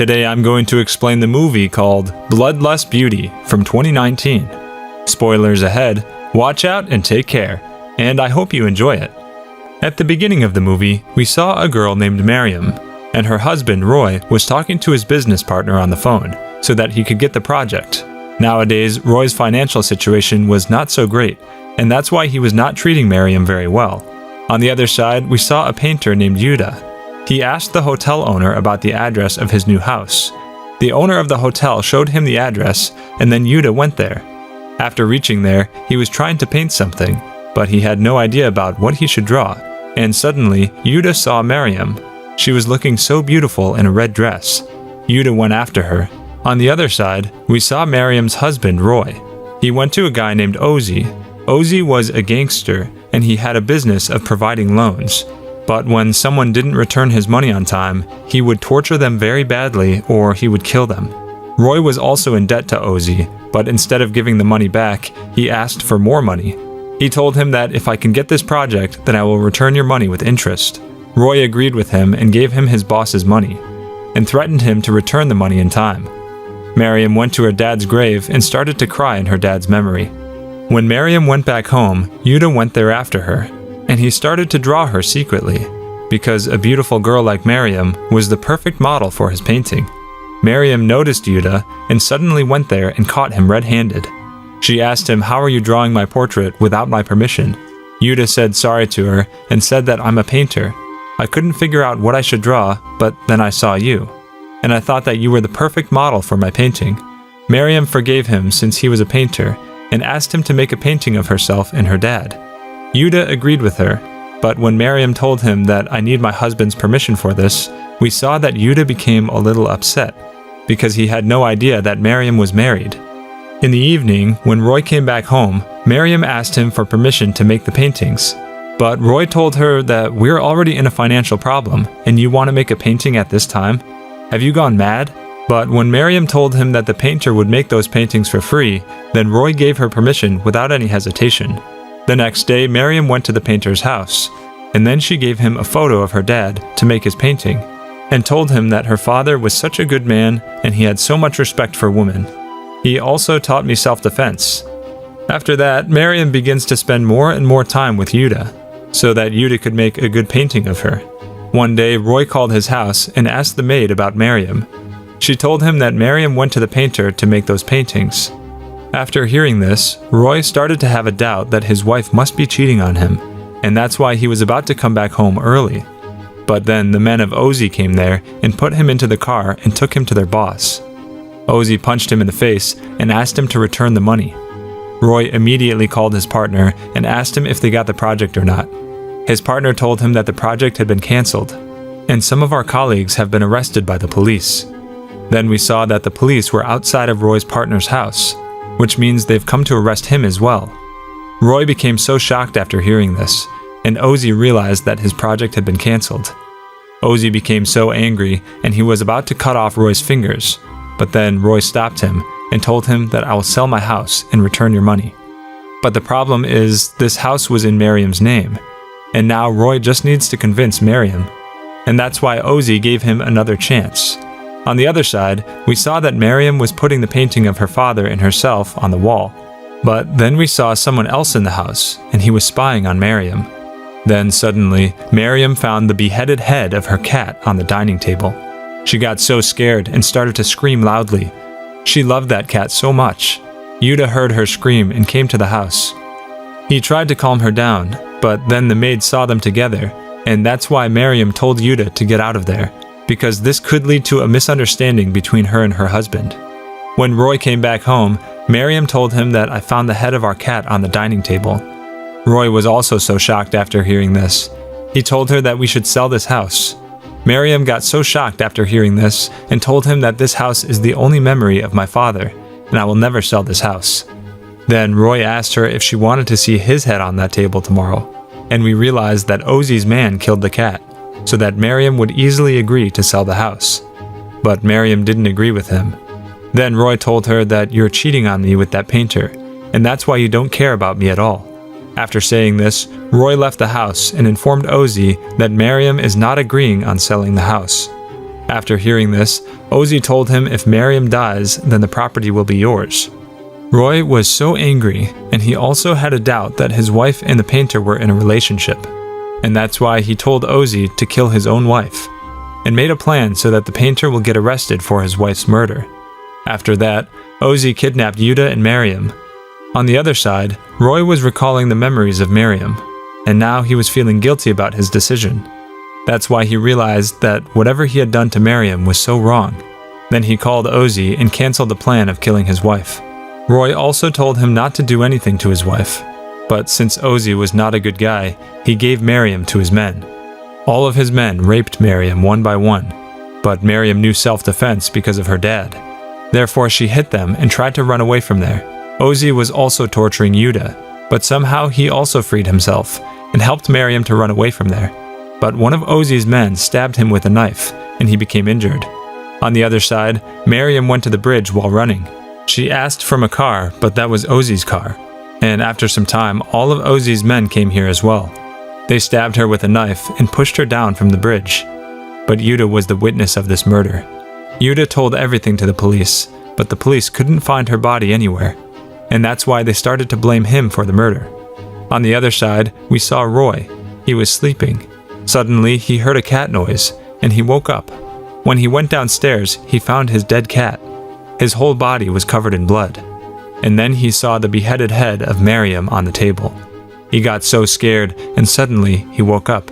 Today I'm going to explain the movie called Bloodlust Beauty from 2019. Spoilers ahead, watch out and take care, and I hope you enjoy it. At the beginning of the movie, we saw a girl named Maryam, and her husband Roy was talking to his business partner on the phone so that he could get the project. Nowadays, Roy's financial situation was not so great, and that's why he was not treating Maryam very well. On the other side, we saw a painter named Yuda. He asked the hotel owner about the address of his new house. The owner of the hotel showed him the address, and then Yuda went there. After reaching there, he was trying to paint something, but he had no idea about what he should draw. And suddenly, Yuda saw Maryam. She was looking so beautiful in a red dress. Yuda went after her. On the other side, we saw Maryam's husband, Roy. He went to a guy named Ozzy. Ozzy was a gangster, and he had a business of providing loans. But when someone didn't return his money on time, he would torture them very badly or he would kill them. Roy was also in debt to Ozzy, but instead of giving the money back, he asked for more money. He told him that if I can get this project, then I will return your money with interest. Roy agreed with him and gave him his boss's money, and threatened him to return the money in time. Maryam went to her dad's grave and started to cry in her dad's memory. When Maryam went back home, Yuda went there after her, and he started to draw her secretly, because a beautiful girl like Maryam was the perfect model for his painting. Maryam noticed Yuda and suddenly went there and caught him red-handed. She asked him, "How are you drawing my portrait without my permission?" Yuda said sorry to her and said that I'm a painter. I couldn't figure out what I should draw, but then I saw you, and I thought that you were the perfect model for my painting. Maryam forgave him since he was a painter and asked him to make a painting of herself and her dad. Yuda agreed with her, but when Maryam told him that I need my husband's permission for this, we saw that Yuda became a little upset, because he had no idea that Maryam was married. In the evening, when Roy came back home, Maryam asked him for permission to make the paintings. But Roy told her that we're already in a financial problem, and you want to make a painting at this time? Have you gone mad? But when Maryam told him that the painter would make those paintings for free, then Roy gave her permission without any hesitation. The next day, Maryam went to the painter's house, and then she gave him a photo of her dad to make his painting, and told him that her father was such a good man and he had so much respect for women. He also taught me self-defense. After that, Maryam begins to spend more and more time with Yuda, so that Yuda could make a good painting of her. One day, Roy called his house and asked the maid about Maryam. She told him that Maryam went to the painter to make those paintings. After hearing this, Roy started to have a doubt that his wife must be cheating on him, and that's why he was about to come back home early. But then the men of Ozzy came there and put him into the car and took him to their boss. Ozzy punched him in the face and asked him to return the money. Roy immediately called his partner and asked him if they got the project or not. His partner told him that the project had been cancelled, and some of our colleagues have been arrested by the police. Then we saw that the police were outside of Roy's partner's house, which means they've come to arrest him as well. Roy became so shocked after hearing this, and Ozzy realized that his project had been cancelled. Ozzy became so angry, and he was about to cut off Roy's fingers, but then Roy stopped him and told him that I will sell my house and return your money. But the problem is, this house was in Maryam's name, and now Roy just needs to convince Maryam, and that's why Ozzy gave him another chance. On the other side, we saw that Maryam was putting the painting of her father and herself on the wall. But then we saw someone else in the house, and he was spying on Maryam. Then suddenly, Maryam found the beheaded head of her cat on the dining table. She got so scared and started to scream loudly. She loved that cat so much. Yuda heard her scream and came to the house. He tried to calm her down, but then the maid saw them together, and that's why Maryam told Yuda to get out of there, because this could lead to a misunderstanding between her and her husband. When Roy came back home, Maryam told him that I found the head of our cat on the dining table. Roy was also so shocked after hearing this. He told her that we should sell this house. Maryam got so shocked after hearing this and told him that this house is the only memory of my father, and I will never sell this house. Then Roy asked her if she wanted to see his head on that table tomorrow, and we realized that Ozzy's man killed the cat, so that Maryam would easily agree to sell the house. But Maryam didn't agree with him. Then Roy told her that you're cheating on me with that painter, and that's why you don't care about me at all. After saying this, Roy left the house and informed Ozzy that Maryam is not agreeing on selling the house. After hearing this, Ozzy told him if Maryam dies, then the property will be yours. Roy was so angry, and he also had a doubt that his wife and the painter were in a relationship. And that's why he told Ozzy to kill his own wife, and made a plan so that the painter will get arrested for his wife's murder. After that, Ozzy kidnapped Yuta and Maryam. On the other side, Roy was recalling the memories of Maryam, and now he was feeling guilty about his decision. That's why he realized that whatever he had done to Maryam was so wrong. Then he called Ozzy and canceled the plan of killing his wife. Roy also told him not to do anything to his wife, but since Ozzy was not a good guy, he gave Maryam to his men. All of his men raped Maryam one by one, but Maryam knew self-defense because of her dad. Therefore, she hit them and tried to run away from there. Ozzy was also torturing Yuta, but somehow he also freed himself and helped Maryam to run away from there. But one of Ozzy's men stabbed him with a knife, and he became injured. On the other side, Maryam went to the bridge while running. She asked from a car, but that was Ozzy's car. And after some time, all of Ozzy's men came here as well. They stabbed her with a knife and pushed her down from the bridge. But Yuta was the witness of this murder. Yuta told everything to the police, but the police couldn't find her body anywhere. And that's why they started to blame him for the murder. On the other side, we saw Roy. He was sleeping. Suddenly, he heard a cat noise, and he woke up. When he went downstairs, he found his dead cat. His whole body was covered in blood. And then he saw the beheaded head of Maryam on the table. He got so scared, and suddenly he woke up.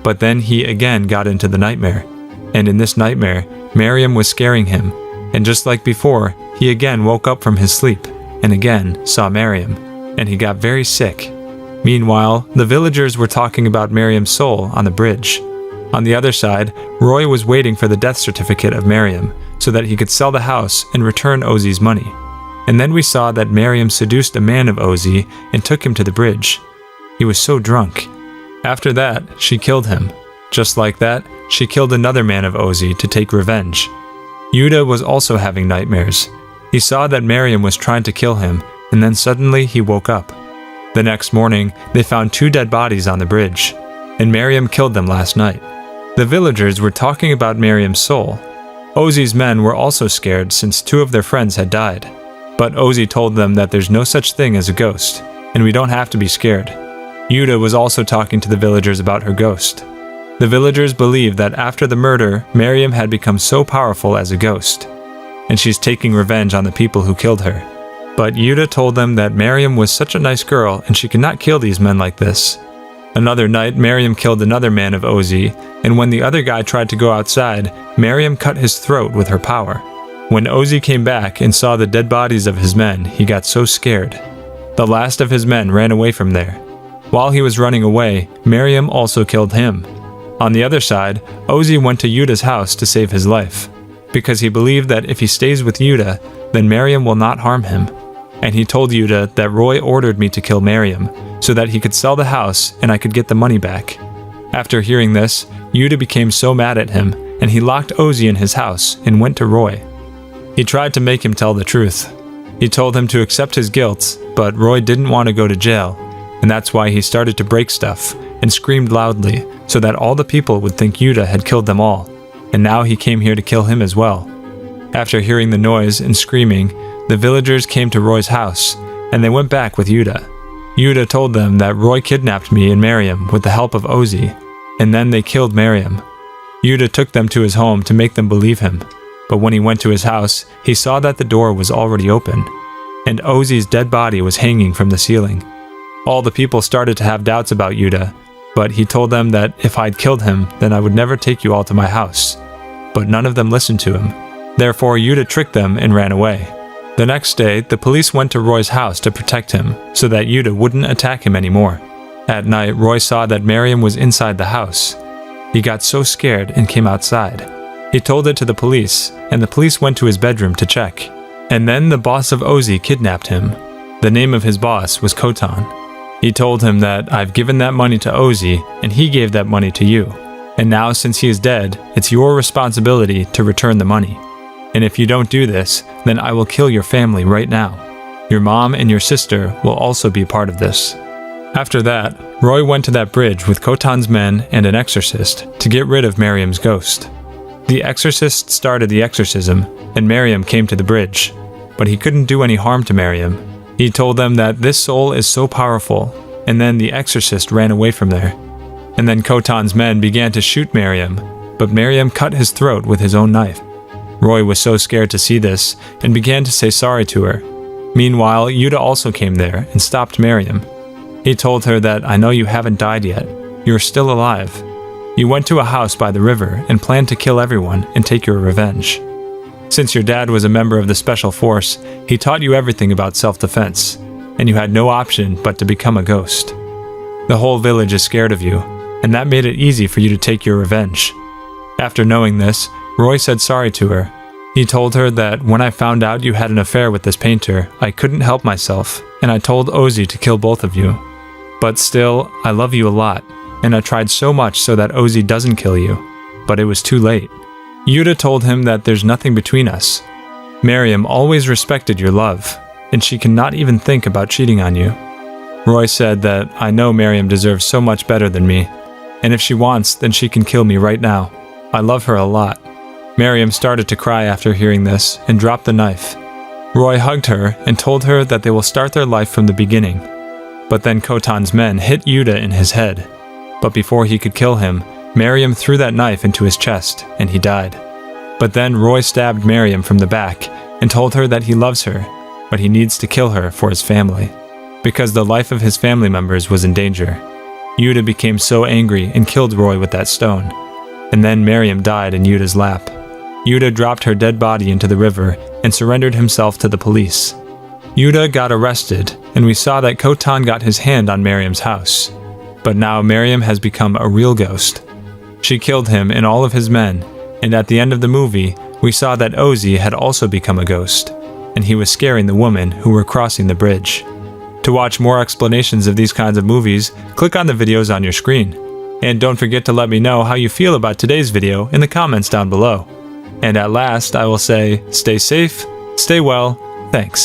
But then he again got into the nightmare. And in this nightmare, Maryam was scaring him. And just like before, he again woke up from his sleep, and again saw Maryam. And he got very sick. Meanwhile, the villagers were talking about Maryam's soul on the bridge. On the other side, Roy was waiting for the death certificate of Maryam, so that he could sell the house and return Ozzy's money. And then we saw that Maryam seduced a man of Ozzy and took him to the bridge. He was so drunk. After that, she killed him. Just like that, she killed another man of Ozzy to take revenge. Yuta was also having nightmares. He saw that Maryam was trying to kill him, and then suddenly he woke up. The next morning, they found 2 dead bodies on the bridge, and Maryam killed them last night. The villagers were talking about Maryam's soul. Ozzy's men were also scared since 2 of their friends had died. But Ozzy told them that there's no such thing as a ghost, and we don't have to be scared. Yuta was also talking to the villagers about her ghost. The villagers believe that after the murder, Maryam had become so powerful as a ghost, and she's taking revenge on the people who killed her. But Yuta told them that Maryam was such a nice girl and she could not kill these men like this. Another night, Maryam killed another man of Ozzy, and when the other guy tried to go outside, Maryam cut his throat with her power. When Ozzy came back and saw the dead bodies of his men, he got so scared. The last of his men ran away from there. While he was running away, Maryam also killed him. On the other side, Ozzy went to Yuta's house to save his life, because he believed that if he stays with Yuta, then Maryam will not harm him. And he told Yuta that Roy ordered me to kill Maryam, so that he could sell the house and I could get the money back. After hearing this, Yuta became so mad at him, and he locked Ozzy in his house and went to Roy. He tried to make him tell the truth. He told him to accept his guilt, but Roy didn't want to go to jail, and that's why he started to break stuff and screamed loudly so that all the people would think Yuta had killed them all, and now he came here to kill him as well. After hearing the noise and screaming, the villagers came to Roy's house, and they went back with Yuta. Yuta told them that Roy kidnapped me and Maryam with the help of Ozzy, and then they killed Maryam. Yuta took them to his home to make them believe him, but when he went to his house, he saw that the door was already open, and Ozzy's dead body was hanging from the ceiling. All the people started to have doubts about Yuta, but he told them that if I'd killed him, then I would never take you all to my house. But none of them listened to him. Therefore, Yuta tricked them and ran away. The next day, the police went to Roy's house to protect him, so that Yuta wouldn't attack him anymore. At night, Roy saw that Maryam was inside the house. He got so scared and came outside. He told it to the police, and the police went to his bedroom to check. And then the boss of Ozzy kidnapped him. The name of his boss was Kotan. He told him that I've given that money to Ozzy, and he gave that money to you. And now since he is dead, it's your responsibility to return the money. And if you don't do this, then I will kill your family right now. Your mom and your sister will also be part of this. After that, Roy went to that bridge with Kotan's men and an exorcist to get rid of Maryam's ghost. The exorcist started the exorcism, and Maryam came to the bridge. But he couldn't do any harm to Maryam. He told them that this soul is so powerful, and then the exorcist ran away from there. And then Khotan's men began to shoot Maryam, but Maryam cut his throat with his own knife. Roy was so scared to see this, and began to say sorry to her. Meanwhile, Yuta also came there and stopped Maryam. He told her that, "I know you haven't died yet. You're still alive. You went to a house by the river and planned to kill everyone and take your revenge. Since your dad was a member of the Special Force, he taught you everything about self-defense, and you had no option but to become a ghost. The whole village is scared of you, and that made it easy for you to take your revenge." After knowing this, Roy said sorry to her. He told her that, "When I found out you had an affair with this painter, I couldn't help myself, and I told Ozzy to kill both of you. But still, I love you a lot, and I tried so much so that Ozzy doesn't kill you, but it was too late." Yuta told him that there's nothing between us. Maryam always respected your love, and she cannot even think about cheating on you. Roy said that, "I know Maryam deserves so much better than me, and if she wants, then she can kill me right now. I love her a lot." Maryam started to cry after hearing this and dropped the knife. Roy hugged her and told her that they will start their life from the beginning. But then Khotan's men hit Yuta in his head. But before he could kill him, Maryam threw that knife into his chest, and he died. But then Roy stabbed Maryam from the back and told her that he loves her, but he needs to kill her for his family, because the life of his family members was in danger. Yuta became so angry and killed Roy with that stone. And then Maryam died in Yuta's lap. Yuta dropped her dead body into the river and surrendered himself to the police. Yuta got arrested, and we saw that Khotan got his hand on Maryam's house. But now Maryam has become a real ghost. She killed him and all of his men, and at the end of the movie, we saw that Ozzy had also become a ghost, and he was scaring the women who were crossing the bridge. To watch more explanations of these kinds of movies, click on the videos on your screen. And don't forget to let me know how you feel about today's video in the comments down below. And at last, I will say, stay safe, stay well, thanks.